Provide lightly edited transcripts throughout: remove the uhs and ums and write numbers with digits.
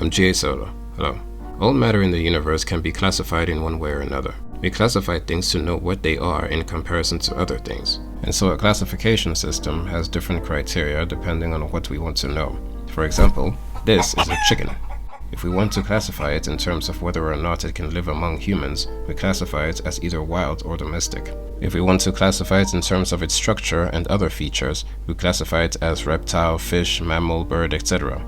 I'm G.A. Solo. Hello. All matter in the universe can be classified in one way or another. We classify things to know what they are in comparison to other things. And so a classification system has different criteria depending on what we want to know. For example, this is a chicken. If we want to classify it in terms of whether or not it can live among humans, we classify it as either wild or domestic. If we want to classify it in terms of its structure and other features, we classify it as reptile, fish, mammal, bird, etc.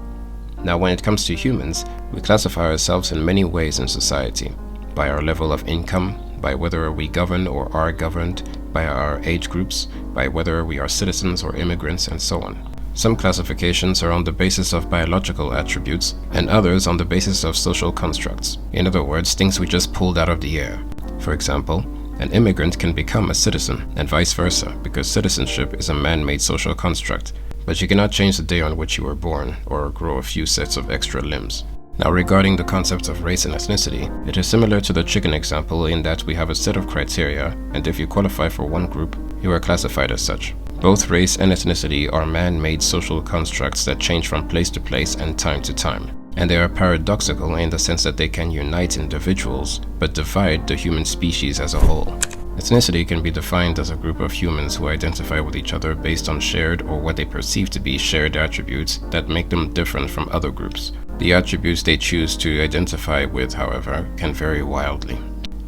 Now, when it comes to humans, we classify ourselves in many ways in society. By our level of income, by whether we govern or are governed, by our age groups, by whether we are citizens or immigrants, and so on. Some classifications are on the basis of biological attributes, and others on the basis of social constructs. In other words, things we just pulled out of the air. For example, an immigrant can become a citizen, and vice versa, because citizenship is a man-made social construct. But you cannot change the day on which you were born, or grow a few sets of extra limbs. Now, regarding the concept of race and ethnicity, it is similar to the chicken example in that we have a set of criteria, and if you qualify for one group, you are classified as such. Both race and ethnicity are man-made social constructs that change from place to place and time to time. And they are paradoxical in the sense that they can unite individuals, but divide the human species as a whole. Ethnicity can be defined as a group of humans who identify with each other based on shared or what they perceive to be shared attributes that make them different from other groups. The attributes they choose to identify with, however, can vary wildly.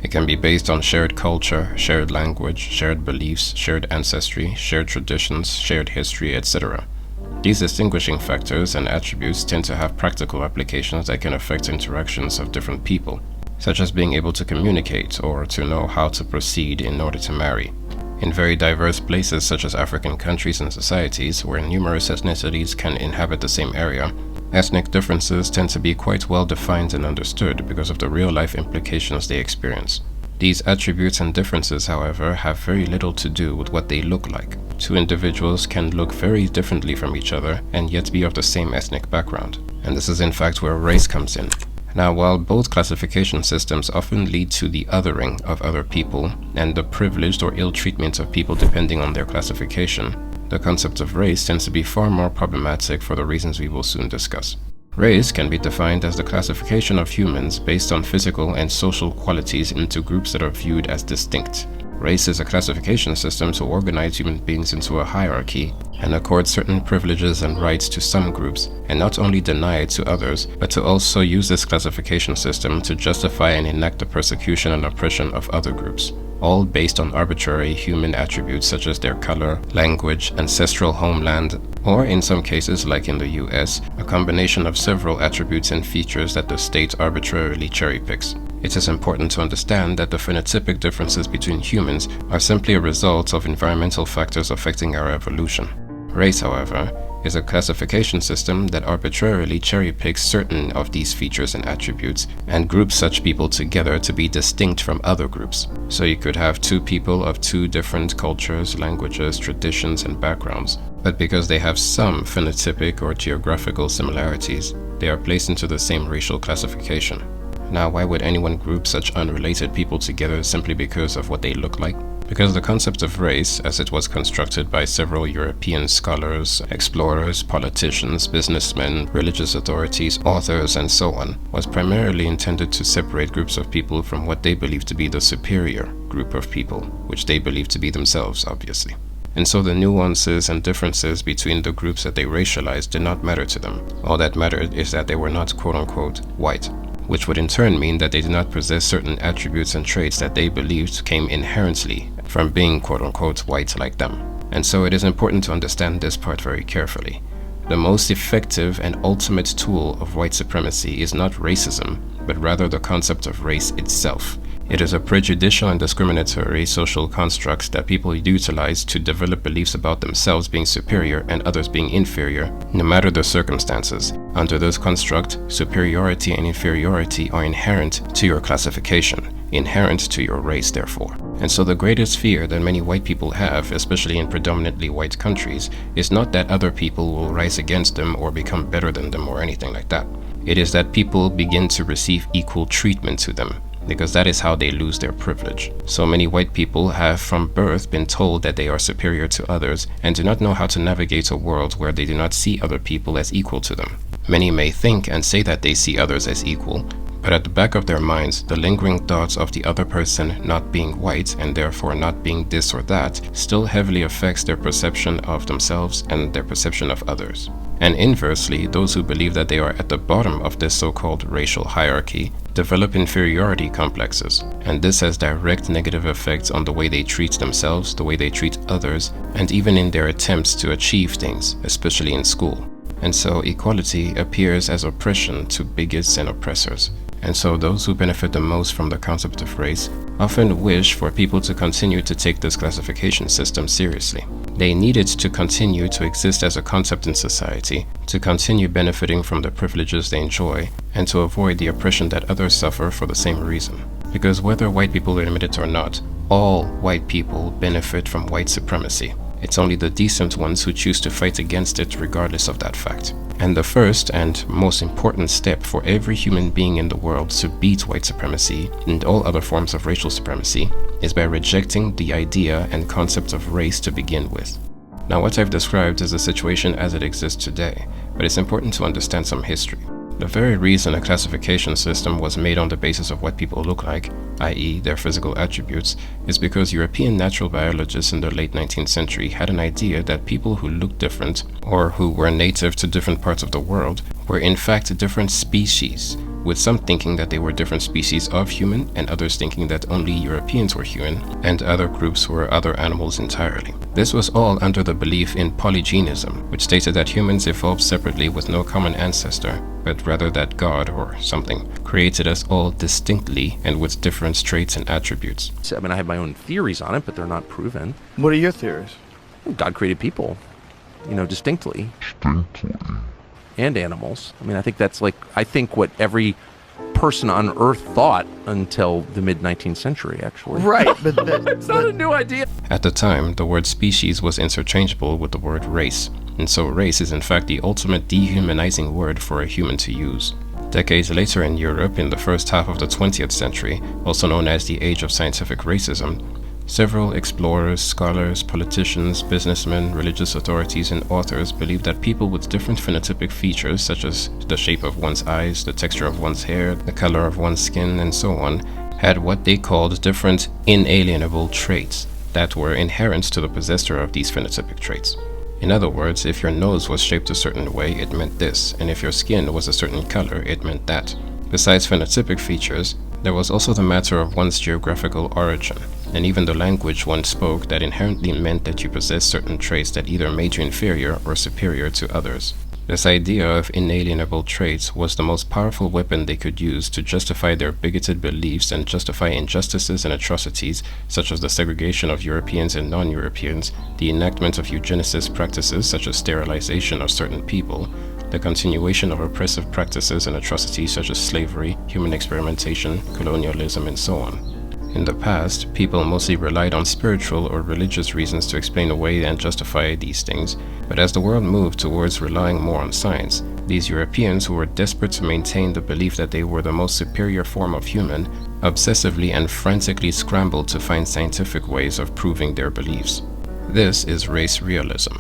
It can be based on shared culture, shared language, shared beliefs, shared ancestry, shared traditions, shared history, etc. These distinguishing factors and attributes tend to have practical applications that can affect interactions of different people, such as being able to communicate or to know how to proceed in order to marry. In very diverse places such as African countries and societies where numerous ethnicities can inhabit the same area, ethnic differences tend to be quite well defined and understood because of the real-life implications they experience. These attributes and differences, however, have very little to do with what they look like. Two individuals can look very differently from each other and yet be of the same ethnic background. And this is in fact where race comes in. Now, while both classification systems often lead to the othering of other people and the privileged or ill treatment of people depending on their classification, the concept of race tends to be far more problematic for the reasons we will soon discuss. Race can be defined as the classification of humans based on physical and social qualities into groups that are viewed as distinct. Race is a classification system to organize human beings into a hierarchy and accord certain privileges and rights to some groups, and not only deny it to others, but to also use this classification system to justify and enact the persecution and oppression of other groups, all based on arbitrary human attributes such as their color, language, ancestral homeland, or in some cases, like in the US, a combination of several attributes and features that the state arbitrarily cherry-picks. It is important to understand that the phenotypic differences between humans are simply a result of environmental factors affecting our evolution. Race, however, is a classification system that arbitrarily cherry-picks certain of these features and attributes and groups such people together to be distinct from other groups. So you could have two people of two different cultures, languages, traditions, and backgrounds, but because they have some phenotypic or geographical similarities, they are placed into the same racial classification. Now, why would anyone group such unrelated people together simply because of what they look like? Because the concept of race, as it was constructed by several European scholars, explorers, politicians, businessmen, religious authorities, authors, and so on, was primarily intended to separate groups of people from what they believed to be the superior group of people, which they believed to be themselves, obviously. And so the nuances and differences between the groups that they racialized did not matter to them. All that mattered is that they were not quote-unquote white, which would in turn mean that they did not possess certain attributes and traits that they believed came inherently from being quote-unquote white like them. And so it is important to understand this part very carefully. The most effective and ultimate tool of white supremacy is not racism, but rather the concept of race itself. It is a prejudicial and discriminatory social construct that people utilize to develop beliefs about themselves being superior and others being inferior, no matter the circumstances. Under this construct, superiority and inferiority are inherent to your classification, inherent to your race, therefore. And so the greatest fear that many white people have, especially in predominantly white countries, is not that other people will rise against them or become better than them or anything like that. It is that people begin to receive equal treatment to them, because that is how they lose their privilege. So many white people have from birth been told that they are superior to others and do not know how to navigate a world where they do not see other people as equal to them. Many may think and say that they see others as equal, but at the back of their minds, the lingering thoughts of the other person not being white and therefore not being this or that still heavily affects their perception of themselves and their perception of others. And inversely, those who believe that they are at the bottom of this so-called racial hierarchy develop inferiority complexes, and this has direct negative effects on the way they treat themselves, the way they treat others, and even in their attempts to achieve things, especially in school. And so equality appears as oppression to bigots and oppressors. And so those who benefit the most from the concept of race often wish for people to continue to take this classification system seriously. They need it to continue to exist as a concept in society, to continue benefiting from the privileges they enjoy, and to avoid the oppression that others suffer for the same reason. Because whether white people admit it or not, all white people benefit from white supremacy. It's only the decent ones who choose to fight against it regardless of that fact. And the first and most important step for every human being in the world to beat white supremacy and all other forms of racial supremacy is by rejecting the idea and concept of race to begin with. Now, what I've described is the situation as it exists today, but it's important to understand some history. The very reason a classification system was made on the basis of what people look like, i.e. their physical attributes, is because European natural biologists in the late 19th century had an idea that people who looked different, or who were native to different parts of the world, were in fact different species, with some thinking that they were different species of human, and others thinking that only Europeans were human, and other groups were other animals entirely. This was all under the belief in polygenism, which stated that humans evolved separately with no common ancestor, but rather that God, or something, created us all distinctly and with different traits and attributes. I mean, I have my own theories on it, but they're not proven. What are your theories? God created people, distinctly. And animals. I mean, I think what every person on Earth thought until the mid-19th century, actually. Right, but it's not a new idea. At the time, the word species was interchangeable with the word race, and so race is in fact the ultimate dehumanizing word for a human to use. Decades later in Europe, in the first half of the 20th century, also known as the Age of Scientific Racism, several explorers, scholars, politicians, businessmen, religious authorities, and authors believed that people with different phenotypic features, such as the shape of one's eyes, the texture of one's hair, the color of one's skin, and so on, had what they called different inalienable traits that were inherent to the possessor of these phenotypic traits. In other words, if your nose was shaped a certain way, it meant this, and if your skin was a certain color, it meant that. Besides phenotypic features, there was also the matter of one's geographical origin, and even the language one spoke that inherently meant that you possessed certain traits that either made you inferior or superior to others. This idea of inalienable traits was the most powerful weapon they could use to justify their bigoted beliefs and justify injustices and atrocities such as the segregation of Europeans and non-Europeans, the enactment of eugenicist practices such as sterilization of certain people, the continuation of oppressive practices and atrocities such as slavery, human experimentation, colonialism, and so on. In the past, people mostly relied on spiritual or religious reasons to explain away and justify these things, but as the world moved towards relying more on science, these Europeans who were desperate to maintain the belief that they were the most superior form of human, obsessively and frantically scrambled to find scientific ways of proving their beliefs. This is race realism,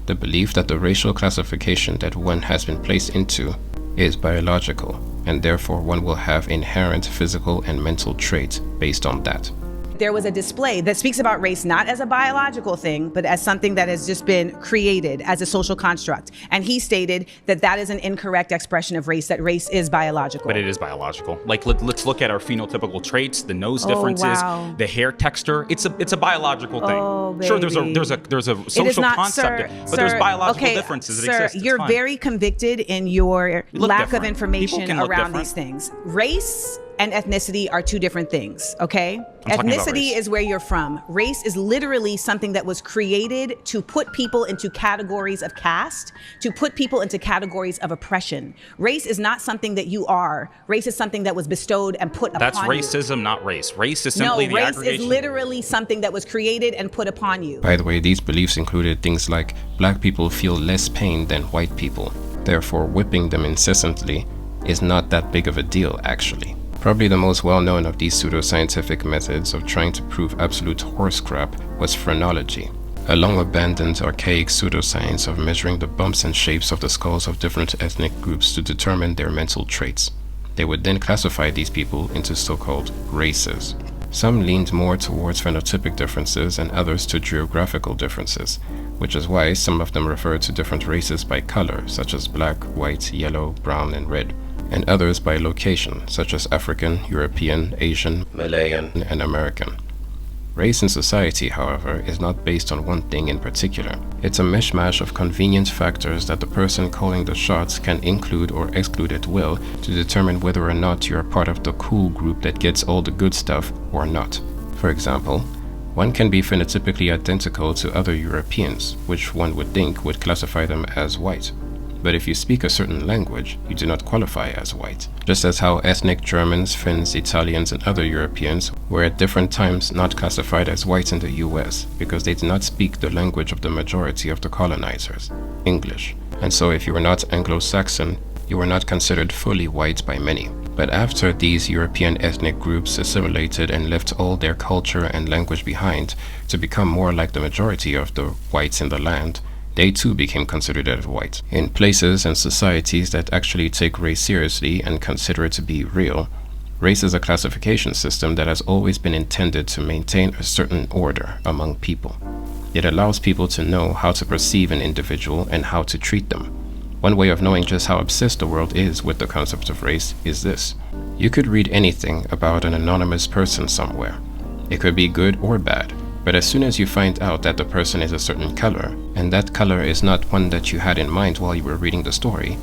the belief that the racial classification that one has been placed into is biological, and therefore one will have inherent physical and mental traits based on that. There was a display that speaks about race not as a biological thing, but as something that has just been created as a social construct. And he stated that that is an incorrect expression of race, that race is biological. But it is biological. Like, let's look at our phenotypical traits, the nose differences, wow. the hair texture. It's a biological thing. Oh, sure, baby. there's a social not, concept, sir, but there's biological okay, differences that sir, exist. you're very convicted in your lack different. of information People can look around different. these things. Race and ethnicity are two different things, okay? I'm talking about Ethnicity race. is where you're from. Race is literally something that was created to put people into categories of caste, to put people into categories of oppression. Race is not something that you are. Race is something that was bestowed and put That's upon you. racism, not race. Race is simply the race aggregation. is literally something that was created and put upon you. By the way, these beliefs included things like black people feel less pain than white people, therefore whipping them incessantly is not that big of a deal actually. Probably the most well-known of these pseudoscientific methods of trying to prove absolute horse crap was phrenology. a long-abandoned archaic pseudoscience of measuring the bumps and shapes of the skulls of different ethnic groups to determine their mental traits. They would then classify these people into so-called races. Some leaned more towards phenotypic differences and others to geographical differences, which is why some of them refer to different races by color, such as black, white, yellow, brown, and red, and others by location, such as African, European, Asian, Malayan, and American. Race in society, however, is not based on one thing in particular. It's a mishmash of convenient factors that the person calling the shots can include or exclude at will to determine whether or not you're part of the cool group that gets all the good stuff or not. For example, one can be phenotypically identical to other Europeans, which one would think would classify them as white. But if you speak a certain language, you do not qualify as white. Just as how ethnic Germans, Finns, Italians, and other Europeans were at different times not classified as white in the US because they did not speak the language of the majority of the colonizers, English. And so if you were not Anglo-Saxon, you were not considered fully white by many. But after these European ethnic groups assimilated and left all their culture and language behind to become more like the majority of the whites in the land, they too became considered as white. In places and societies that actually take race seriously and consider it to be real, race is a classification system that has always been intended to maintain a certain order among people. It allows people to know how to perceive an individual and how to treat them. One way of knowing just how obsessed the world is with the concept of race is this. You could read anything about an anonymous person somewhere. It could be good or bad. But as soon as you find out that the person is a certain color, and that color is not one that you had in mind while you were reading the story,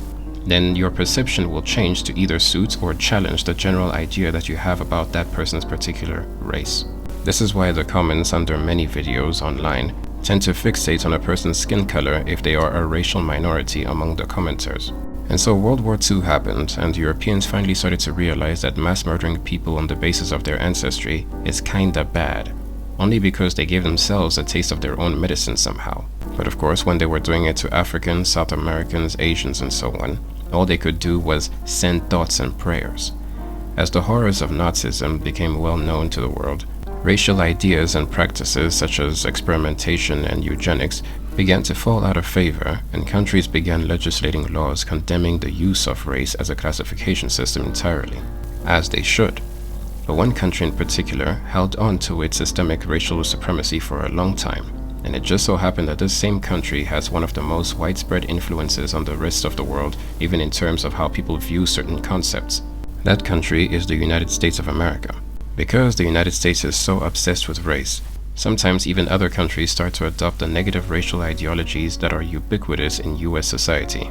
then your perception will change to either suit or challenge the general idea that you have about that person's particular race. This is why the comments under many videos online tend to fixate on a person's skin color if they are a racial minority among the commenters. And so World War II happened, and Europeans finally started to realize that mass murdering people on the basis of their ancestry is kinda bad, only because they gave themselves a taste of their own medicine somehow. But of course, when they were doing it to Africans, South Americans, Asians, and so on, all they could do was send thoughts and prayers. As the horrors of Nazism became well known to the world, racial ideas and practices such as experimentation and eugenics began to fall out of favor, and countries began legislating laws condemning the use of race as a classification system entirely, as they should. But one country in particular held on to its systemic racial supremacy for a long time, and it just so happened that this same country has one of the most widespread influences on the rest of the world, even in terms of how people view certain concepts. That country is the United States of America. Because the United States is so obsessed with race, sometimes even other countries start to adopt the negative racial ideologies that are ubiquitous in US society.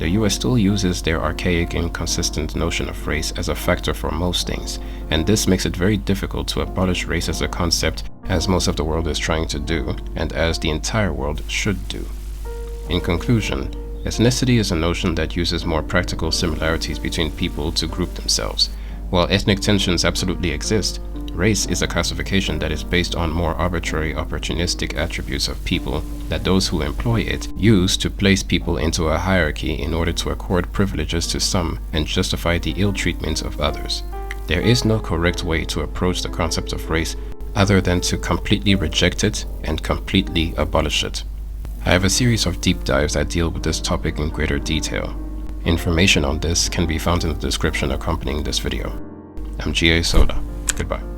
The US still uses their archaic, inconsistent notion of race as a factor for most things, and this makes it very difficult to abolish race as a concept, as most of the world is trying to do, and as the entire world should do. In conclusion, ethnicity is a notion that uses more practical similarities between people to group themselves. While ethnic tensions absolutely exist, race is a classification that is based on more arbitrary, opportunistic attributes of people that those who employ it use to place people into a hierarchy in order to accord privileges to some and justify the ill treatment of others. There is no correct way to approach the concept of race other than to completely reject it and completely abolish it. I have a series of deep dives that deal with this topic in greater detail. Information on this can be found in the description accompanying this video. I'm G.A. Soda. Goodbye.